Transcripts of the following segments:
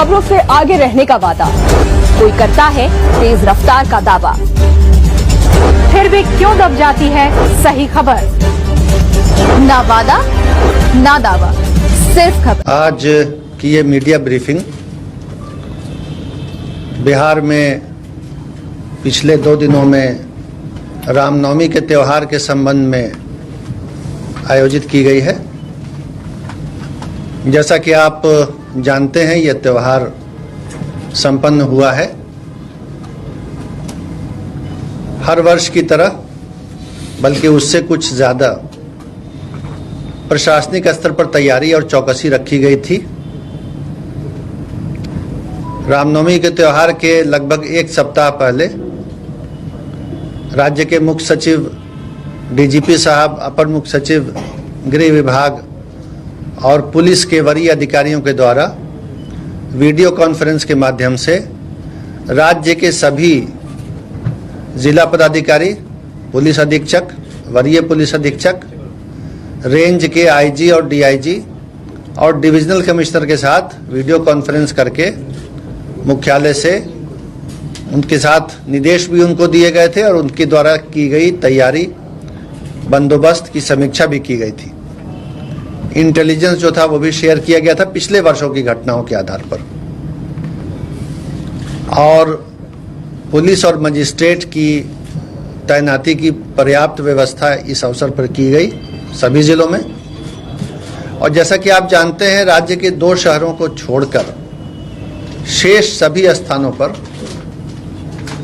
खबरों से आगे रहने का वादा, कोई करता है तेज रफ्तार का दावा, फिर भी क्यों दब जाती है सही खबर। ना वादा ना दावा, सिर्फ खबर। आज की ये मीडिया ब्रीफिंग बिहार में पिछले 2 दिनों में रामनवमी के त्यौहार के संबंध में आयोजित की गई है। जैसा कि आप जानते हैं, यह त्यौहार संपन्न हुआ है। हर वर्ष की तरह, बल्कि उससे कुछ ज़्यादा प्रशासनिक स्तर पर तैयारी और चौकसी रखी गई थी। रामनवमी के त्यौहार के लगभग 1 सप्ताह पहले राज्य के मुख्य सचिव डीजीपी साहब, अपर मुख्य सचिव गृह विभाग और पुलिस के वरीय अधिकारियों के द्वारा वीडियो कॉन्फ्रेंस के माध्यम से राज्य के सभी जिला पदाधिकारी, पुलिस अधीक्षक, वरीय पुलिस अधीक्षक, रेंज के आईजी और डीआईजी और डिविजनल कमिश्नर के साथ वीडियो कॉन्फ्रेंस करके मुख्यालय से उनके साथ निर्देश भी उनको दिए गए थे और उनके द्वारा की गई तैयारी, बंदोबस्त की समीक्षा भी की गई थी। इंटेलिजेंस जो था वो भी शेयर किया गया था पिछले वर्षों की घटनाओं के आधार पर, और पुलिस और मजिस्ट्रेट की तैनाती की पर्याप्त व्यवस्था इस अवसर पर की गई सभी जिलों में। और जैसा कि आप जानते हैं, राज्य के 2 शहरों को छोड़कर शेष सभी स्थानों पर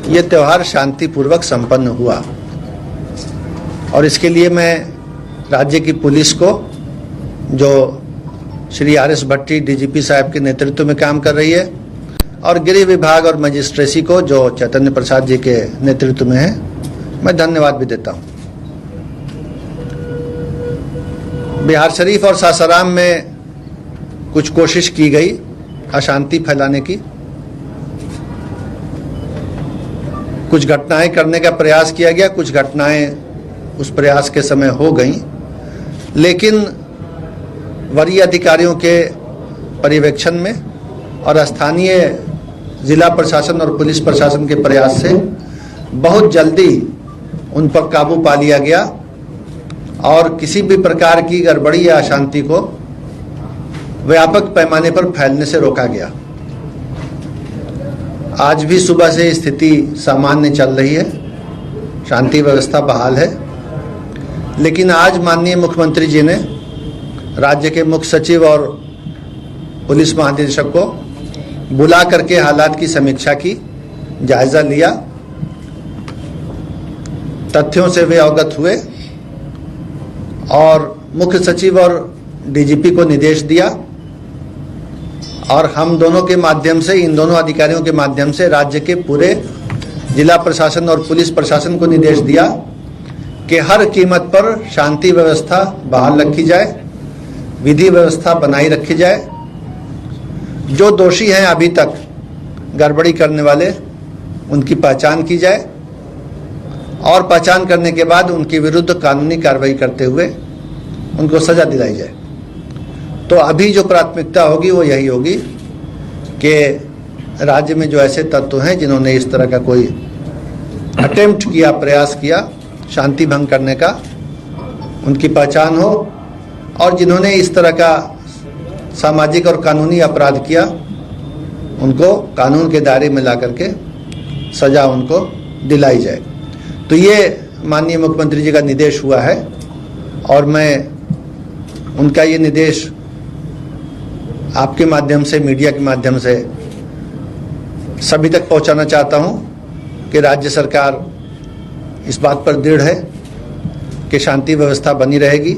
यह त्यौहार शांतिपूर्वक संपन्न हुआ। और इसके लिए मैं राज्य की पुलिस को, जो श्री आर.एस. भट्टी डीजीपी साहब के नेतृत्व में काम कर रही है, और गृह विभाग और मजिस्ट्रेसी को, जो चैतन्य प्रसाद जी के नेतृत्व में है, मैं धन्यवाद भी देता हूं। बिहार शरीफ और सासाराम में कुछ कोशिश की गई अशांति फैलाने की, कुछ घटनाएं करने का प्रयास किया गया, कुछ घटनाएं उस प्रयास के समय हो गई, लेकिन वरीय अधिकारियों के पर्यवेक्षण में और स्थानीय जिला प्रशासन और पुलिस प्रशासन के प्रयास से बहुत जल्दी उन पर काबू पा लिया गया और किसी भी प्रकार की गड़बड़ी या अशांति को व्यापक पैमाने पर फैलने से रोका गया। आज भी सुबह से स्थिति सामान्य चल रही है, शांति व्यवस्था बहाल है, लेकिन आज माननीय मुख्यमंत्री जी ने राज्य के मुख्य सचिव और पुलिस महानिदेशक को बुला करके हालात की समीक्षा की, जायजा लिया, तथ्यों से वे अवगत हुए और मुख्य सचिव और डीजीपी को निर्देश दिया, और हम दोनों के माध्यम से, इन दोनों अधिकारियों के माध्यम से राज्य के पूरे जिला प्रशासन और पुलिस प्रशासन को निर्देश दिया कि हर कीमत पर शांति व्यवस्था बहाल रखी जाए, विधि व्यवस्था बनाई रखी जाए। जो दोषी हैं अभी तक गड़बड़ी करने वाले, उनकी पहचान की जाए और पहचान करने के बाद उनके विरुद्ध कानूनी कार्रवाई करते हुए उनको सजा दिलाई जाए। तो अभी जो प्राथमिकता होगी वो यही होगी कि राज्य में जो ऐसे तत्व हैं जिन्होंने इस तरह का कोई अटेम्प्ट किया, प्रयास किया शांति भंग करने का, उनकी पहचान हो, और जिन्होंने इस तरह का सामाजिक और कानूनी अपराध किया उनको कानून के दायरे में ला करके सजा उनको दिलाई जाए। तो ये माननीय मुख्यमंत्री जी का निर्देश हुआ है और मैं उनका ये निर्देश आपके माध्यम से, मीडिया के माध्यम से सभी तक पहुंचाना चाहता हूं कि राज्य सरकार इस बात पर दृढ़ है कि शांति व्यवस्था बनी रहेगी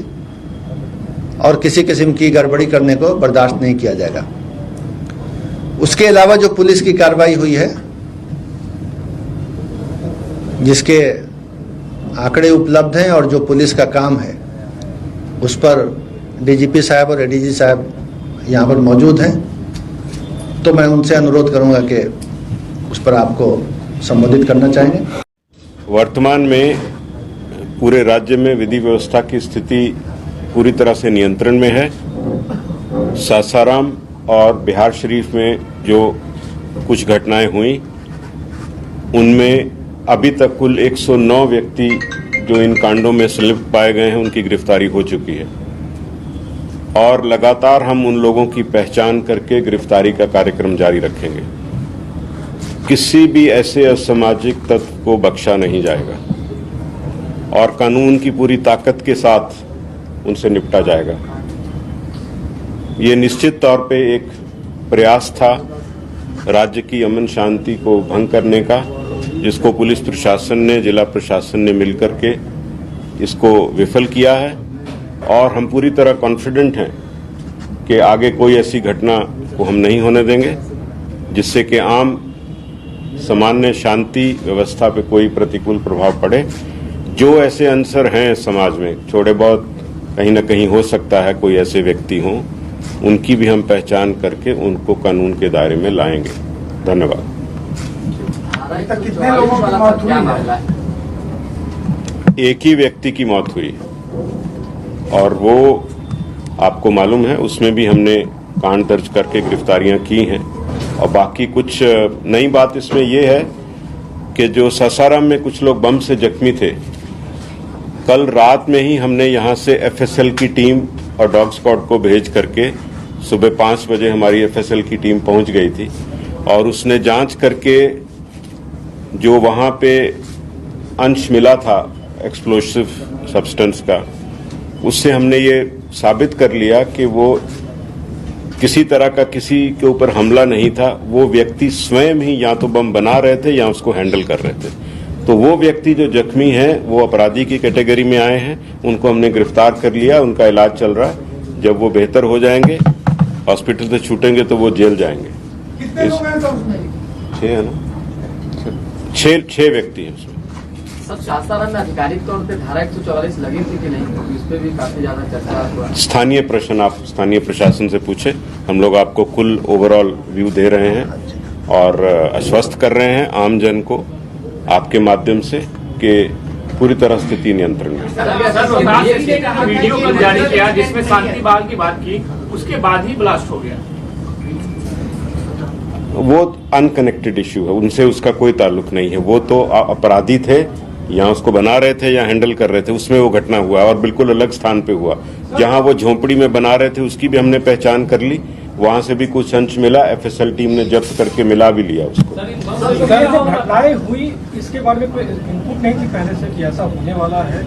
और किसी किस्म की गड़बड़ी करने को बर्दाश्त नहीं किया जाएगा। उसके अलावा जो पुलिस की कार्रवाई हुई है, जिसके आंकड़े उपलब्ध हैं और जो पुलिस का काम है, उस पर डीजीपी साहब और एडीजी साहब यहाँ पर मौजूद हैं, तो मैं उनसे अनुरोध करूँगा कि उस पर आपको संबोधित करना चाहेंगे। वर्तमान में पूरे राज्य में विधि व्यवस्था की स्थिति पूरी तरह से नियंत्रण में है। सासाराम और बिहार शरीफ में जो कुछ घटनाएं हुई उनमें अभी तक कुल 109 व्यक्ति जो इन कांडों में संलिप्त पाए गए हैं उनकी गिरफ्तारी हो चुकी है और लगातार हम उन लोगों की पहचान करके गिरफ्तारी का कार्यक्रम जारी रखेंगे। किसी भी ऐसे असामाजिक तत्व को बख्शा नहीं जाएगा और कानून की पूरी ताकत के साथ उनसे निपटा जाएगा। ये निश्चित तौर पे एक प्रयास था राज्य की अमन शांति को भंग करने का, जिसको पुलिस प्रशासन ने, जिला प्रशासन ने मिलकर के इसको विफल किया है और हम पूरी तरह कॉन्फिडेंट हैं कि आगे कोई ऐसी घटना को हम नहीं होने देंगे जिससे कि आम सामान्य शांति व्यवस्था पे कोई प्रतिकूल प्रभाव पड़े। जो ऐसे अंसर हैं समाज में, थोड़े बहुत कहीं ना कहीं हो सकता है कोई ऐसे व्यक्ति हों, उनकी भी हम पहचान करके उनको कानून के दायरे में लाएंगे। धन्यवाद। कितने लोगों की मौत हुई है? एक ही व्यक्ति की मौत हुई और वो आपको मालूम है, उसमें भी हमने कांड दर्ज करके गिरफ्तारियां की हैं। और बाकी कुछ नई बात इसमें ये है कि जो सासाराम में कुछ लोग बम से जख्मी थे, कल रात में ही हमने यहां से एफएसएल की टीम और डॉग स्क्वाड को भेज करके सुबह 5 बजे हमारी एफएसएल की टीम पहुंच गई थी और उसने जांच करके जो वहां पे अंश मिला था एक्सप्लोसिव सब्सटेंस का, उससे हमने ये साबित कर लिया कि वो किसी तरह का किसी के ऊपर हमला नहीं था। वो व्यक्ति स्वयं ही या तो बम बना रहे थे या उसको हैंडल कर रहे थे। तो वो व्यक्ति जो जख्मी हैं वो अपराधी की कैटेगरी में आए हैं, उनको हमने गिरफ्तार कर लिया, उनका इलाज चल रहा है। जब वो बेहतर हो जाएंगे, हॉस्पिटल से छूटेंगे तो वो जेल जाएंगे। कितने लोग हैं सर उसमें? 6 है ना, 6 व्यक्ति हैं उसमें। सब सासाराम में आधिकारिक तौर पे धारा 144 लगी थी कि नहीं, क्योंकि इस पे भी काफी ज्यादा चर्चा हुआ। स्थानीय प्रश्न आप स्थानीय प्रशासन से पूछे, हम लोग आपको कुल ओवरऑल व्यू दे रहे हैं और आश्वस्त कर रहे हैं आम जन को आपके माध्यम से कि पूरी तरह स्थिति नियंत्रण में। वीडियो कल जारी किया जिसमें शांति बहाल की बात की, उसके बाद ही ब्लास्ट हो गया। वो अनकनेक्टेड इश्यू है, उनसे उसका कोई ताल्लुक नहीं है। वो तो अपराधी थे, या उसको बना रहे थे या हैंडल कर रहे थे, उसमें वो घटना हुआ और बिल्कुल अलग स्थान पे हुआ। जहां वो झोंपड़ी में बना रहे थे उसकी भी हमने पहचान कर ली, वहां से भी कुछ अंश मिला, एफएसएल टीम ने जब्त करके मिला भी लिया उसको। सर जो घटनाएं हुई इसके बारे में कोई इनपुट नहीं थी पहले से कि ऐसा होने वाला है?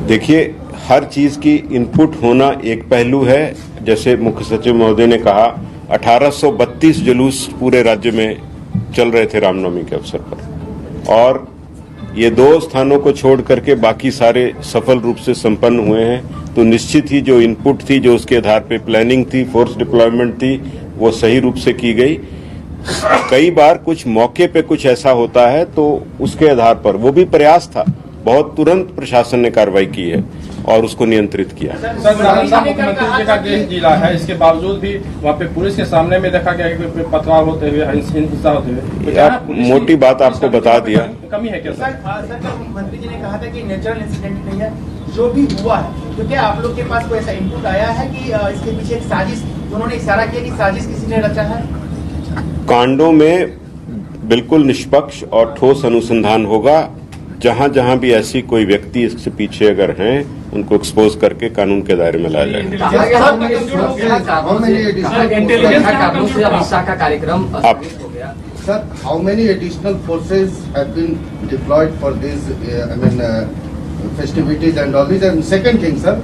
देखिए, हर चीज की इनपुट होना एक पहलू है। जैसे मुख्य सचिव महोदय ने कहा, 1832 जुलूस पूरे राज्य में चल रहे थे रामनवमी के अवसर पर, और ये 2 स्थानों को छोड़ करके बाकी सारे सफल रूप से संपन्न हुए हैं। तो निश्चित ही जो इनपुट थी, जो उसके आधार पे प्लानिंग थी, फोर्स डिप्लॉयमेंट थी, वो सही रूप से की गई। कई बार कुछ मौके पे कुछ ऐसा होता है तो उसके आधार पर, वो भी प्रयास था, बहुत तुरंत प्रशासन ने कार्रवाई की है और उसको नियंत्रित किया। सर, नालंदा मुख्यमंत्री जी का गृह जिला है, इसके बावजूद भी वहाँ पे पुलिस के सामने में देखा गया कि पथराव होते हुए, हिंसा होते हुए। आप मोटी बात आपको बता दिया। कमी है क्या सर? मुख्यमंत्री जी ने कहा था कि नेचुरल इंसिडेंट नहीं है, जो भी हुआ है, तो क्या आप लोग के पास कोई ऐसा इनपुट आया है कि इसके पीछे एक साजिश, उन्होंने इशारा किया कि साजिश किसी ने रचा है? कांडों में बिल्कुल निष्पक्ष और ठोस अनुसंधान होगा। जहां जहां भी ऐसी कोई व्यक्ति इससे पीछे अगर हैं, उनको एक्सपोज करके कानून के दायरे में लाया जाएगा। आप Sir, how many additional forces have been deployed for these, festivities and all this? And second thing, sir,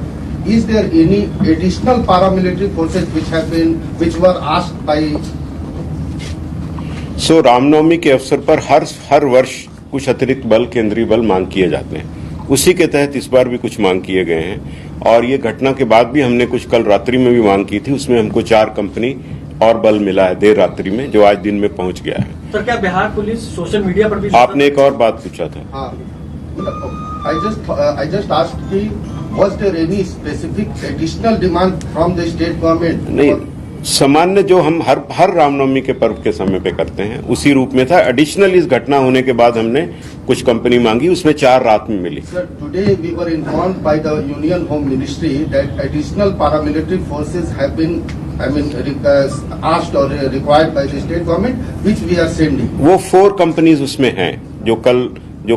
is there any additional paramilitary forces which were asked by? सो रामनवमी के अवसर पर हर वर्ष कुछ अतिरिक्त बल, केंद्रीय बल मांग किए जाते हैं। उसी के तहत इस बार भी कुछ मांग किए गए हैं और ये घटना के बाद भी हमने कुछ कल रात्रि में भी मांग की थी। उसमें हमको 4 कंपनी और बल मिला है देर रात्रि में, जो आज दिन में पहुंच गया है। सर, क्या बिहार पुलिस सोशल मीडिया पर भी? आपने एक और बात पूछा था। हाँ, I just asked कि was there any specific additional demand from the state government? नहीं, सामान्य जो हम हर रामनवमी के पर्व के समय पे करते हैं उसी रूप में था। एडिशनल इस घटना होने के बाद हमने कुछ कंपनी मांगी, उसमें 4 रात में मिली। Sir, today we were informed by the Union Home Ministry that additional paramilitary forces have been asked or required by the state government, which we are sending. वो 4 कंपनीज उसमें हैं जो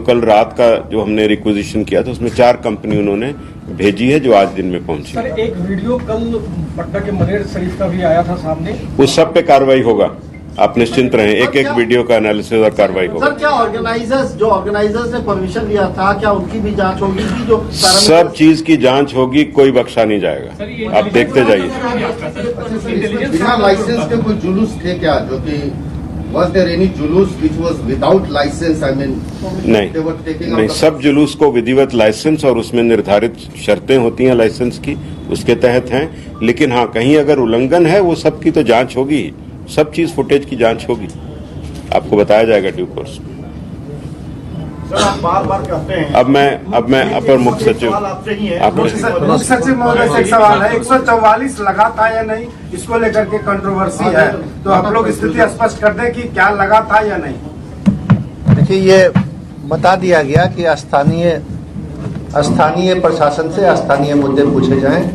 कल रात का जो हमने रिक्विजिशन किया था उसमें 4 कंपनी उन्होंने भेजी है जो आज दिन में पहुंची। सर एक वीडियो कल पटना के मनेर शरीफ का भी आया था सामने, उस सब पे कार्रवाई होगा, आप निश्चिंत रहें। एक वीडियो का एनालिसिस और कार्रवाई होगा। सर क्या ऑर्गेनाइजर्स ने परमिशन दिया था, क्या उनकी भी जांच होगी कि जो सब चीज की जांच होगी, कोई बख्शा नहीं जाएगा, आप देखते जाइए। बिना लाइसेंस के कोई जुलूस थे क्या, जो कि was there any जुलूस which was without license? I mean, नहीं, सब जुलूस को विधिवत लाइसेंस और उसमें निर्धारित शर्तें होती हैं लाइसेंस की, उसके तहत हैं। लेकिन हाँ, कहीं अगर उल्लंघन है वो सब की तो जांच होगी, सब चीज फुटेज की जांच होगी, आपको बताया जाएगा ड्यू कोर्स। सर आप बार-बार कहते हैं। अब मैं अपर मुख्य सचिव मुख्य सचिव महोदय से एक सवाल है, 144 लगा था या नहीं, इसको लेकर के कंट्रोवर्सी है, तो आप लोग स्थिति स्पष्ट कर दें कि क्या लगा था या नहीं। देखिए, ये बता दिया गया कि स्थानीय प्रशासन से स्थानीय मुद्दे पूछे जाएं।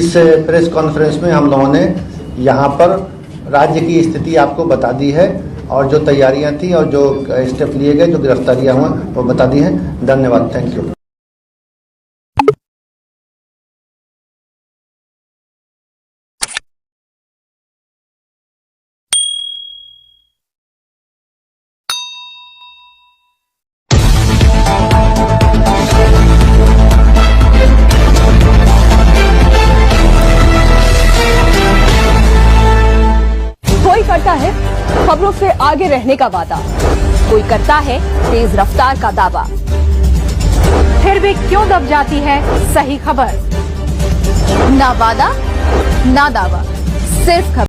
इस प्रेस कॉन्फ्रेंस में हम लोगों ने यहाँ पर राज्य की स्थिति आपको बता दी है और जो तैयारियां थी और जो स्टेप लिए गए, जो गिरफ्तारियां हुआ वो बता दी हैं। धन्यवाद, थैंक यू। कोई करता है खबरों से आगे रहने का वादा, कोई करता है तेज रफ्तार का दावा, फिर भी क्यों दब जाती है सही खबर? ना वादा ना दावा, सिर्फ खबर।